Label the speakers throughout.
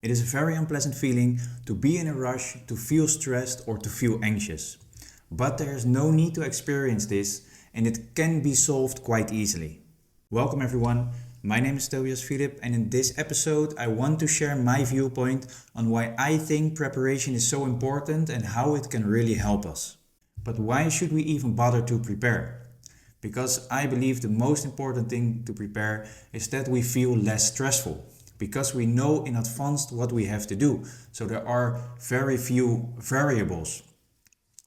Speaker 1: It is a very unpleasant feeling to be in a rush, to feel stressed or to feel anxious. But there is no need to experience this, and it can be solved quite easily. Welcome everyone, my name is Tobias Philipp, and in this episode I want to share my viewpoint on why I think preparation is so important and how it can really help us. But why should we even bother to prepare? Because I believe the most important thing to prepare is that we feel less stressful. Because we know in advance what we have to do. So there are very few variables.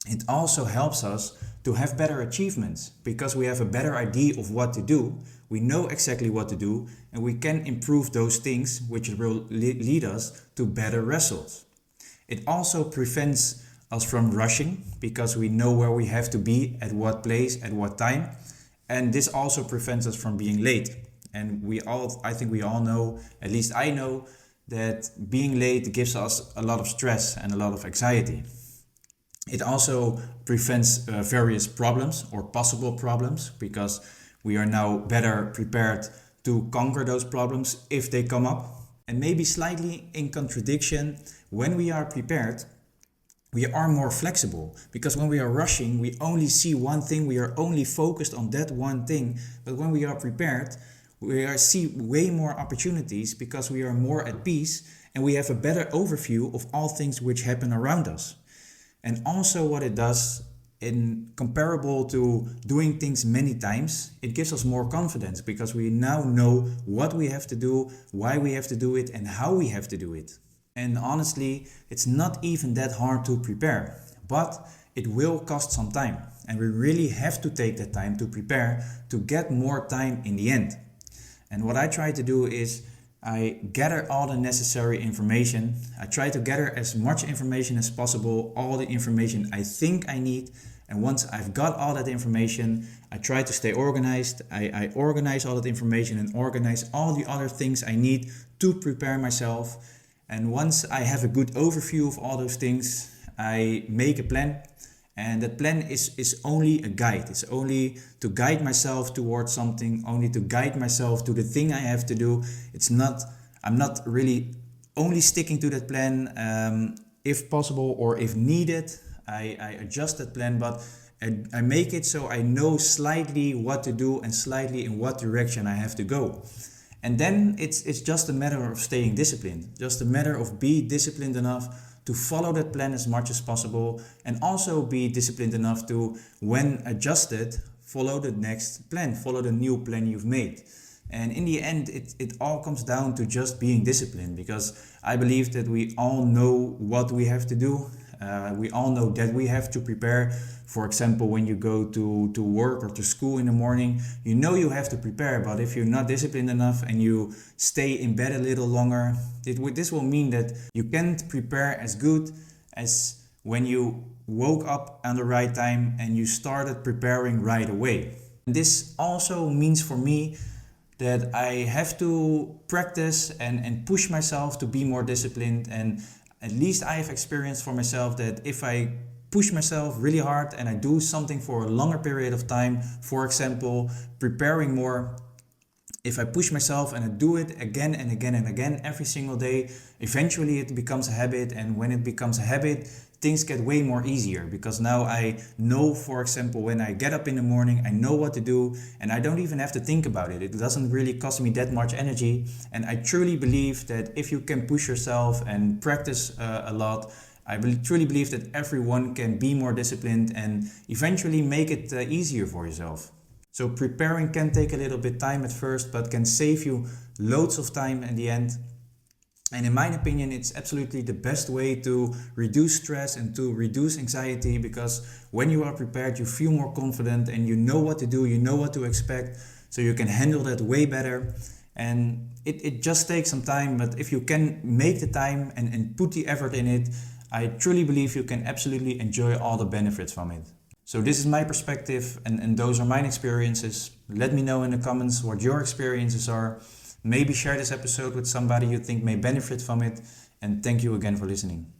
Speaker 1: It also helps us to have better achievements because we have a better idea of what to do. We know exactly what to do and we can improve those things which will lead us to better results. It also prevents us from rushing because we know where we have to be, at what place, at what time. And this also prevents us from being late. And I think we all know, at least I know, that being late gives us a lot of stress and a lot of anxiety. It also prevents various problems or possible problems because we are now better prepared to conquer those problems if they come up. And maybe slightly in contradiction, when we are prepared, we are more flexible because when we are rushing, we only see one thing, we are only focused on that one thing. But when we are prepared, we see way more opportunities because we are more at peace and we have a better overview of all things which happen around us. And also what it does, in comparable to doing things many times, it gives us more confidence because we now know what we have to do, why we have to do it and how we have to do it. And honestly, it's not even that hard to prepare, but it will cost some time. And we really have to take that time to prepare to get more time in the end. And what I try to do is I gather all the necessary information. I try to gather as much information as possible, all the information I think I need. And once I've got all that information, I try to stay organized. I organize all that information and organize all the other things I need to prepare myself. And once I have a good overview of all those things, I make a plan. And that plan is only a guide. It's only to guide myself towards something, only to guide myself to the thing I have to do. I'm not really only sticking to that plan if possible or if needed. I adjust that plan, but I make it so I know slightly what to do and slightly in what direction I have to go. And then it's just a matter of staying disciplined, just a matter of being disciplined enough to follow that plan as much as possible and also be disciplined enough to, when adjusted, follow the next plan, follow the new plan you've made. And in the end, it all comes down to just being disciplined because I believe that we all know what we have to do. We all know that we have to prepare. For example, when you go to work or to school in the morning, you know you have to prepare, but if you're not disciplined enough and you stay in bed a little longer, this will mean that you can't prepare as good as when you woke up at the right time and you started preparing right away. This also means for me that I have to practice and push myself to be more disciplined. And at least I have experienced for myself that if I push myself really hard and I do something for a longer period of time, for example, preparing more, if I push myself and I do it again and again and again every single day, eventually it becomes a habit. And when it becomes a habit, things get way more easier because now I know, for example, when I get up in the morning, I know what to do and I don't even have to think about it. It doesn't really cost me that much energy. And I truly believe that if you can push yourself and practice a lot, I truly believe that everyone can be more disciplined and eventually make it easier for yourself. So preparing can take a little bit time at first, but can save you loads of time in the end. And in my opinion, it's absolutely the best way to reduce stress and to reduce anxiety because when you are prepared, you feel more confident and you know what to do, you know what to expect, so you can handle that way better. And it just takes some time, but if you can make the time and put the effort in it, I truly believe you can absolutely enjoy all the benefits from it. So this is my perspective and those are my experiences. Let me know in the comments what your experiences are. Maybe share this episode with somebody you think may benefit from it. And thank you again for listening.